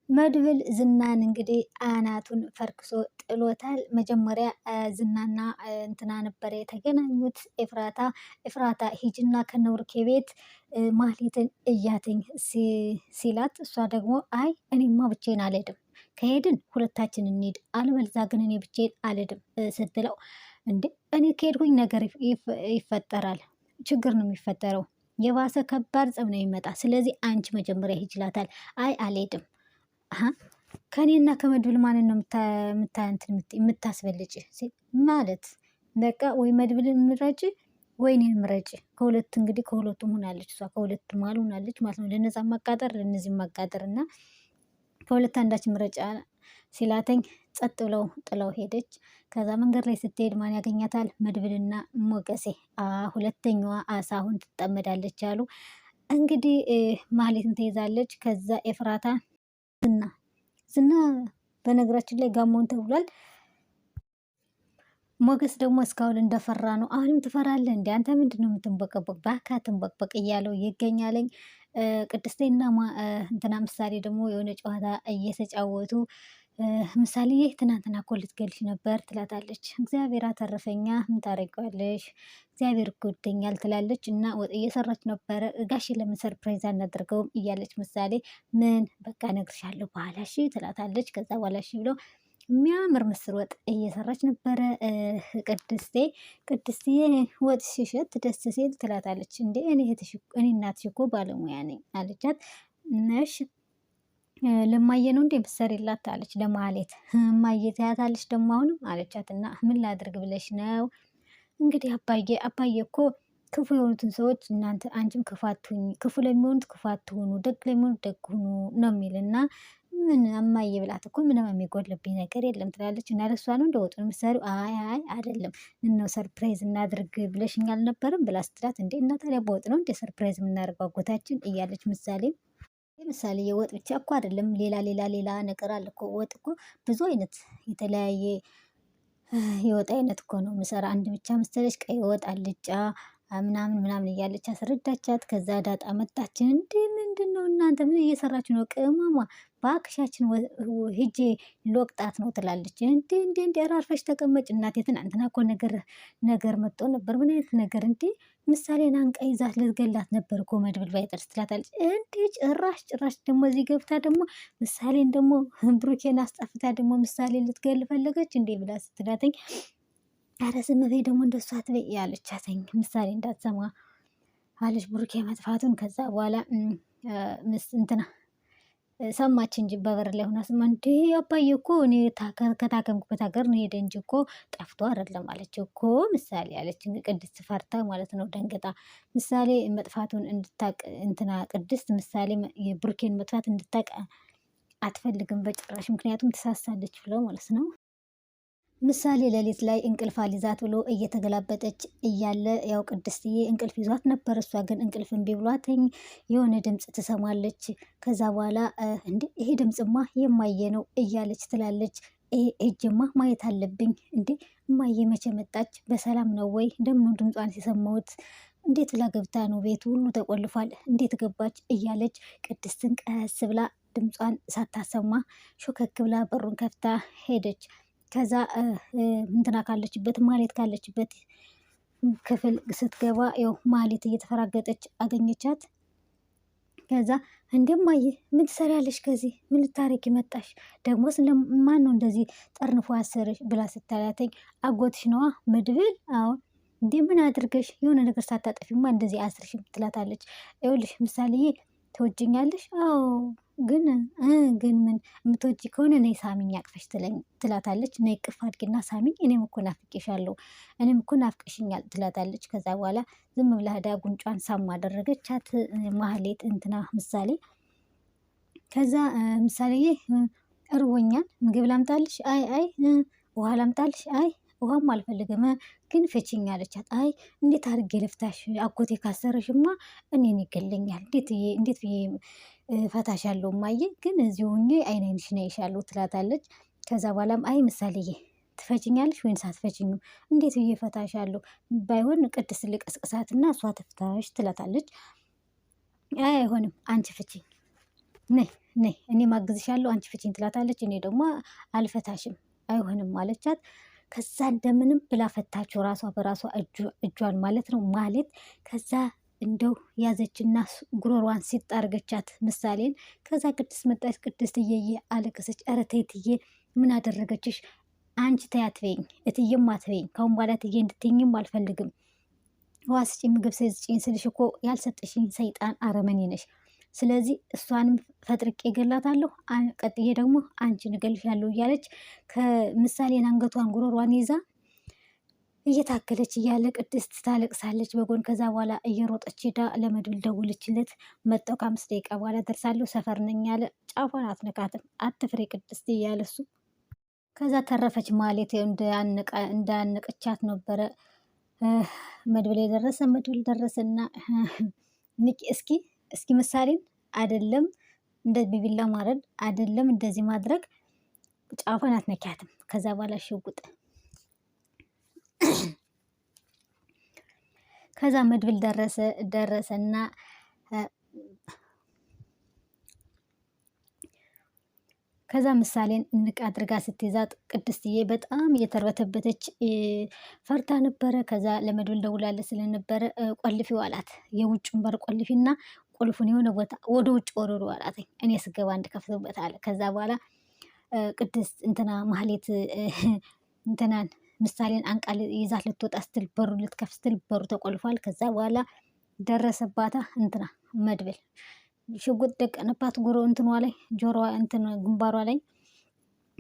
መድብል ዝናን እንግዲህ አናቱን ፈርክሶ ጥሎታል። መጀመሪያ ዝናና እንትና ነበረ የተገናኙት። ኤፍራታ ሂጅና ከነብሩኬ ቤት ማህሌትን እያትኝ ሲላት፣ እሷ ደግሞ አይ እኔማ ብቻዬን አልሄድም፣ ከሄድን ሁለታችን እንሂድ፣ አለበለዚያ ግን እኔ ብቻዬን አልሄድም ስትለው፣ እንዴ እኔ ከሄድኩኝ ነገር ይፈጠራል፣ ችግር ነው የሚፈጠረው፣ የባሰ ከባድ ጸብ ነው የሚመጣ። ስለዚህ አንቺ መጀመሪያ ሂጅላታል። አይ አልሄድም ከኔና ከመድብል ማንን ነው የምታስበልጭ ማለት በቃ ወይ መድብልን ምረጭ ወይ እኔን ምረጭ። ከሁለት እንግዲህ ከሁለቱም ሆናለች እሷ ከሁለቱም ሆናለች ማለት ነው። ለነዛ ማቃጠር ለነዚህ ማቃጠር እና ከሁለት አንዳችን ምረጫ ሲላተኝ ጸጥ ብለው ጥለው ሄደች። ከዛ መንገድ ላይ ስትሄድ ማን ያገኛታል? መድብልና ሞገሴ። ሁለተኛዋ አሳ አሁን ትጠመዳለች አሉ እንግዲህ ማህሌትን ትይዛለች። ከዛ ኤፍራታ ዝና በነገራችን ላይ ጋሞን ተብሏል። ሞገስ ደግሞ እስካሁን እንደፈራ ነው። አሁንም ትፈራለህ እንዴ አንተ? ምንድን ነው የምትንበቀበቅ? ባካ ትንበቅበቅ እያለው ይገኛለኝ። ቅድስቴና እንትና ምሳሌ ደግሞ የሆነ ጨዋታ እየተጫወቱ ምሳሌ ይህ ትናንትና እኮ ልትገልሽ ነበር ትላታለች። እግዚአብሔር አተረፈኛ ምን ታደርጊዋለሽ? እግዚአብሔር ጎደኛል ትላለች። እና ወጥ እየሰራች ነበረ። ጋሽ ለምን ሰርፕራይዝ አናደርገውም እያለች ምሳሌ ምን በቃ እነግርሻለሁ በኋላ እሺ ትላታለች። ከዛ በኋላ እሺ ብሎ የሚያምር ምስር ወጥ እየሰራች ነበረ ቅድስቴ ወጥ ሲሸት ደስ ሲል ትላታለች። እንዴ እኔ እናትሽ እኮ ባለሙያ ነኝ አለቻት። ነሽ ለማየ ነው እንዴ ምሰሪላት አለች ለማሌት። እማየ ታያታለች ደግሞ አሁንም አለቻት። እና ምን ላድርግ ብለሽ ነው? እንግዲህ አባዬ እኮ ክፉ የሆኑትን ሰዎች እናንተ አንቺም ክፉ አትሁኝ፣ ክፉ ለሚሆኑት ክፉ አትሁኑ፣ ደግ ለሚሆኑት ደግ ሁኑ ነው የሚልና ምን እማዬ ብላት እኮ ምንም የሚጎልብኝ ነገር የለም ትላለች። እና ለሷ ነው እንደ ወጡን ምሳሌ አይ አይደለም ምነው ሰርፕራይዝ እናድርግ ብለሽኝ አልነበረም ብላ ስትላት፣ እንዴ እና ታዲያ በወጥ ነው እንደ ሰርፕራይዝ የምናደርገው አጎታችን እያለች ምሳሌ የወጥ ብቻ እኮ አይደለም ሌላ ነገር አለ እኮ። ወጥ እኮ ብዙ አይነት የተለያየ የወጥ አይነት እኮ ነው ምሰራ። አንድ ብቻ መሰለች ቀይ ወጥ አልጫ ምናምን እያለች አስረዳቻት። ከዛ ዳጣ መጣችን። እንዴ ምንድን ነው እናንተ ምን እየሰራችሁ ነው? ቅመሟ በአክሻችን ሂጄ ሎቅጣት ነው ትላለች። እንዴ አራርፈሽ ተቀመጭ እናቴ፣ ትናንትና እኮ ነገር መጥቶ ነበር። ምን አይነት ነገር እንዴ? ምሳሌን አንቃ ይዛት ልትገላት ነበር እኮ መድብል ባይጠርስ ትላታለች። እንዴ ጭራሽ ደግሞ እዚህ ገብታ ደግሞ ምሳሌን ደግሞ ብሩኬን አስጠፍታ ደግሞ ምሳሌ ልትገል ፈለገች እንዴ ብላ ስትላተኝ፣ ኧረ ዝም በይ ደግሞ እንደሷ አትበይ ያለቻተኝ ምሳሌ እንዳትሰማ አለች ብሩኬ መጥፋቱን። ከዛ በኋላ እንትና ሰማች እንጂ በበር ላይ ሆና ስማ፣ እንዴ አባዬ እኮ እኔ ከታከምኩበት ሀገር ነው ሄደ እንጂ እኮ ጠፍቶ አይደለም አለች እኮ ምሳሌ አለች። ቅድስት ፈርታ ማለት ነው ደንግጣ። ምሳሌ መጥፋቱን እንድታቅ እንትና ቅድስት ምሳሌ የብሩኬን መጥፋት እንድታቅ አትፈልግም በጭራሽ፣ ምክንያቱም ትሳሳለች ብለው ማለት ነው። ምሳሌ ሌሊት ላይ እንቅልፍ አልይዛት ብሎ እየተገላበጠች እያለ ያው ቅድስትዬ እንቅልፍ ይዟት ነበር። እሷ ግን እንቅልፍ እምቢ ብሏትኝ የሆነ ድምፅ ትሰማለች። ከዛ በኋላ እንዴ ይሄ ድምፅማ የማየ ነው እያለች ትላለች። ሄጄማ ማየት አለብኝ። እንዴ እማየ መቼ መጣች? በሰላም ነው ወይ? ደግሞ ድምጿን ሲሰማሁት እንዴት ብላ ገብታ ነው? ቤቱ ሁሉ ተቆልፏል፣ እንዴት ገባች? እያለች ቅድስትን ቀስ ብላ ድምጿን ሳታሰማ ሾከክ ብላ በሩን ከፍታ ሄደች። ከዛ እንትና ካለችበት ማሌት ካለችበት ክፍል ስትገባ ያው ማሌት እየተፈራገጠች አገኘቻት። ከዛ እንደማየ ምን ትሰሪያለሽ? ከዚህ ምን ልታረጊ መጣሽ? ደግሞ ማን ነው እንደዚህ ጠርንፎ አሰረሽ? ብላ ስታላተኝ አጎትሽ ነዋ መድብል። አሁን እንዴ ምን አድርገሽ? የሆነ ነገር ሳታጠፊማ እንደዚህ አስርሽም ትላታለች። ይኸውልሽ ምሳሌዬ ትወጂኛለሽ? አዎ ግን ምን የምትወጂ ከሆነ ነይ ሳሚኝ አቅፈሽ ትላታለች። ነይ ቅፍ አድርጊና ሳሚኝ፣ እኔም እኮ ናፍቄሻለሁ፣ እኔም እኮ ናፍቀሽኛል ትላታለች። ከዛ በኋላ ዝም ብላ ሄዳ ጉንጯን ሳም አደረገቻት ማህሌት እንትና ምሳሌ። ከዛ ምሳሌዬ እርቦኛል፣ ምግብ ላምጣልሽ? አይ ውሃ ላምጣልሽ? አይ ውሃም አልፈልግም፣ ግን ፍቺኝ አለቻት። አይ እንዴት አድርጌ ልፍታሽ? አጎቴ ካሰረሽማ እኔን ይገለኛል። እንዴት ብዬ ፈታሻለሁ? ማየ ግን እዚሁ ሆኜ አይንሽን ያይሻለሁ ትላታለች። ከዛ በኋላም አይ ምሳሌዬ ትፈጭኛለሽ ወይንስ አትፈጭኝም? እንዴት ብዬ ፈታሻለሁ? ባይሆን ቅድስት ልቀስቅሳትና እሷ ትፍታሽ ትላታለች። አይ አይሆንም፣ አንቺ ፍቺኝ፣ ነይ ነይ እኔ ማግዝሻለሁ አንቺ ፍቺኝ ትላታለች። እኔ ደግሞ አልፈታሽም አይሆንም አለቻት። ከዛ እንደምንም ብላ ፈታችሁ ራሷ በራሷ እጇን ማለት ነው ማለት። ከዛ እንደው ያዘችና ጉሮሯን ሲጣርገቻት ምሳሌን። ከዛ ቅድስት መጣች። ቅድስት እየየ አለቀሰች። ኧረ ተይ እትዬ ምን አደረገችሽ? አንቺ ተይ አትበይኝ፣ እትዬም አትበይኝ። ካሁን በኋላ እትዬ እንድትይኝም አልፈልግም። ውሃ ስጪኝ፣ ምግብ ስጪኝ ስልሽ እኮ ያልሰጠሽኝ ሰይጣን አረመኔ ነሽ። ስለዚህ እሷንም ፈጥርቄ እገላታለሁ፣ ቀጥዬ ደግሞ አንቺን እገልሻለሁ እያለች ከምሳሌን አንገቷን ጉሮሯን ይዛ እየታገለች እያለ ቅድስት ታለቅሳለች በጎን። ከዛ በኋላ እየሮጠች ሄዳ ለመድብል ደውልችለት። መጣሁ ከ5 ደቂቃ በኋላ ደርሳለሁ፣ ሰፈር ነኝ ያለ። ጫፏን አትነካትም፣ አትፍሬ ቅድስት እያለ እሱ። ከዛ ተረፈች ማለት እንዳነቀቻት ነበረ። መድብል የደረሰ መድብል ደረሰና እስኪ ምሳሌን አይደለም እንደ ቢቢላ ማረድ አይደለም እንደዚህ ማድረግ፣ ጫፏን አትነካትም። ከዛ በኋላ ሽጉጥ ከዛ መድብል ደረሰና ከዛ ምሳሌን እንቅ አድርጋ ስትይዛት ቅድስትዬ በጣም እየተርበተበተች ፈርታ ነበረ። ከዛ ለመድብል ደውላለ ስለነበረ ቆልፊው አላት። የውጭን በር ቆልፊና ቁልፉን የሆነ ቦታ ወደ ውጭ ወረዱ አላት። እኔ ስገባ እንድከፍትበት አለ። ከዛ በኋላ ቅድስት እንትና ማህሌት እንትናን ምሳሌን አንቃል ይዛት ልትወጣ ስትል በሩ ልትከፍት ስትል በሩ ተቆልፏል። ከዛ በኋላ ደረሰባታ እንትና መድብል ሽጉጥ ደቀነባት እንትኗ ላይ ጆሮዋ እንትን ግንባሯ ላይ።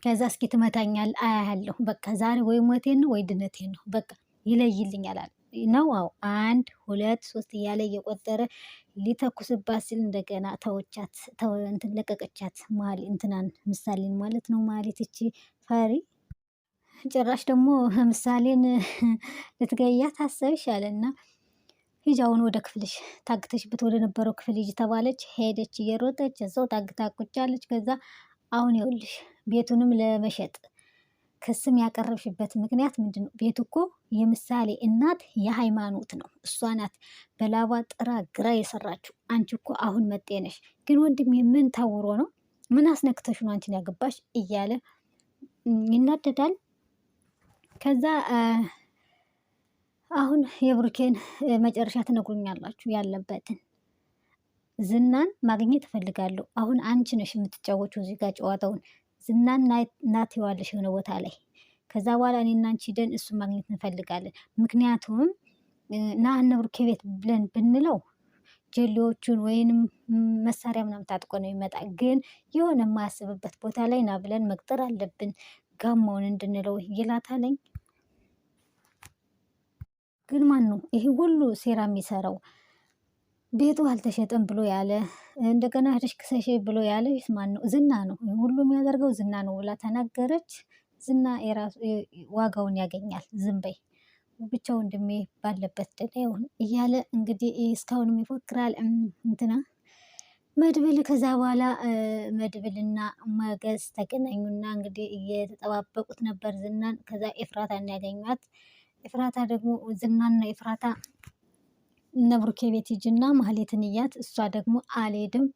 ከዛ እስኪ ትመታኛል አያለሁ፣ በቃ ዛሬ ወይ ሞቴን ነው ወይ ድነቴን ነው፣ በቃ ይለይልኛል አለ ነው። አዎ 1 2 3 እያለ እየቆጠረ ሊተኩስባት ሲል እንደገና ተወቻት፣ እንትን ለቀቀቻት። እንትናን ምሳሌን ማለት ነው። ማለት እቺ ፈሪ ጭራሽ ደግሞ ምሳሌን ልትገያት አሰብሽ አለና ሂጂ አሁን ወደ ክፍልሽ፣ ታግተሽበት ወደ ነበረው ክፍል ሂጂ ተባለች። ሄደች እየሮጠች እዛው ታግታ ቁጭ አለች። ከዛ አሁን ይኸውልሽ ቤቱንም ለመሸጥ ክስም ያቀረብሽበት ምክንያት ምንድን ነው? ቤቱ እኮ የምሳሌ እናት የሃይማኖት ነው። እሷ ናት በላባ ጥራ ግራ የሰራችው። አንቺ እኮ አሁን መጤነሽ። ግን ወንድሜ ምን ታውሮ ነው? ምን አስነክተሽ ነው አንቺን ያገባሽ? እያለ ይናደዳል። ከዛ አሁን የብሩኬን መጨረሻ ትነግሩኛላችሁ። ያለበትን ዝናን ማግኘት እፈልጋለሁ። አሁን አንቺ ነሽ የምትጫወቹ እዚህ ጋር ጨዋታውን። ዝናን ናት የዋለሽ የሆነ ቦታ ላይ። ከዛ በኋላ እኔና አንቺ ደን እሱን ማግኘት እንፈልጋለን። ምክንያቱም ና እነ ብሩኬ ቤት ብለን ብንለው ጀሌዎቹን ወይንም መሳሪያ ምናምን ታጥቆ ነው ይመጣ። ግን የሆነ የማያስብበት ቦታ ላይ ና ብለን መቅጠር አለብን ጋማውን እንድንለው ይላታለኝ። ግን ማን ነው ይሄ ሁሉ ሴራ የሚሰራው? ቤቱ አልተሸጠም ብሎ ያለ እንደገና ሄደሽ ክሰሽ ብሎ ያለ ማን ነው? ዝና ነው። ሁሉ የሚያደርገው ዝና ነው ብላ ተናገረች። ዝና የራሱ ዋጋውን ያገኛል። ዝም በይ ብቻ ወንድሜ ባለበት ደህና ይሁን እያለ እንግዲህ እስካሁንም ይፎክራል እንትና መድብል። ከዛ በኋላ መድብልና መገዝ ተገናኙና እንግዲህ እየተጠባበቁት ነበር ዝናን። ከዛ ኤፍራታን ያገኟት። ኤፍራታ ደግሞ ዝናና ኤፍራታ እነ ብሩኬ ቤት ሂጂና ማህሌትን እያት። እሷ ደግሞ አልሄድም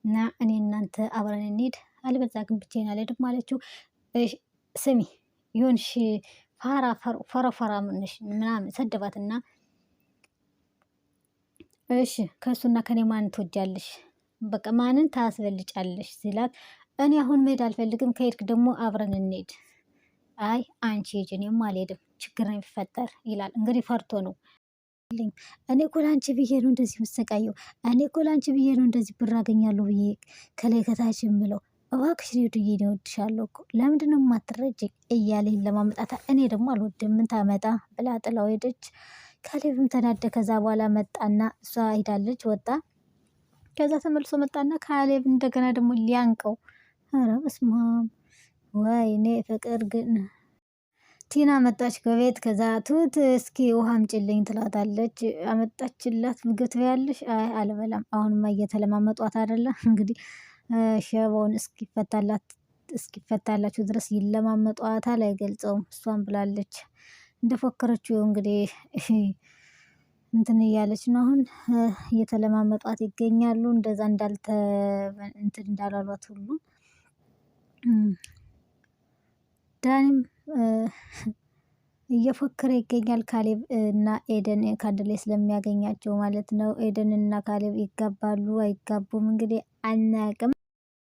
እና እኔ እናንተ አብረን እንሂድ፣ አልበዛ ግን ብቻዬን አልሄድም አለችው። ስሚ ይሁንሽ ፈረፈራ ምናምን ሰደባትና እሺ ከእሱና ከኔ ማንን ትወጃለሽ? በቃ ማንን ታስበልጫለሽ ሲላት፣ እኔ አሁን መሄድ አልፈልግም፣ ከሄድክ ደግሞ አብረን እንሂድ። አይ አንቺ ሂጂ እኔም አልሄድም ችግር ነው የሚፈጠር ይላል። እንግዲህ ፈርቶ ነው። እኔ እኮ ለአንቺ ብዬ ነው እንደዚህ የምሰቃየው፣ እኔ እኮ ለአንቺ ብዬ ነው እንደዚህ ብር አገኛለሁ ብዬ ከላይ ከታች የምለው፣ እባክሽ ሄዱዬ እኔ እወድሻለሁ እኮ ለምንድን ነው የማትረጂኝ እያለኝ ለማመጣት። እኔ ደግሞ አልወድም ምን ታመጣ ብላ ጥላው ሄደች። ካሌብም ተናደ። ከዛ በኋላ መጣና እሷ ሄዳለች ወጣ። ከዛ ተመልሶ መጣና ካሌብ እንደገና ደግሞ ሊያንቀው። ኧረ በስመ አብ ወይኔ ፍቅር ግን ቲና መጣች ከቤት። ከዛ ትሁት እስኪ ውሃ አምጪልኝ ትላታለች። አመጣችላት። ምግብ ትበያለሽ? አይ አልበላም። አሁንማ እየተለማመጧት አይደለም እንግዲህ ሸባውን እስኪፈታላችሁ ድረስ ይለማመጧታል። አይገልጸውም። እሷን ብላለች እንደፎከረችው እንግዲህ እንትን እያለች ነው አሁን እየተለማመጧት ይገኛሉ። እንደዛ እንትን እንዳላሏት ሁሉ ዳኒም እየፎከረ ይገኛል። ካሌብ እና ኤደን ከአንድ ላይ ስለሚያገኛቸው ማለት ነው። ኤደን እና ካሌብ ይጋባሉ አይጋቡም እንግዲህ አናቅም።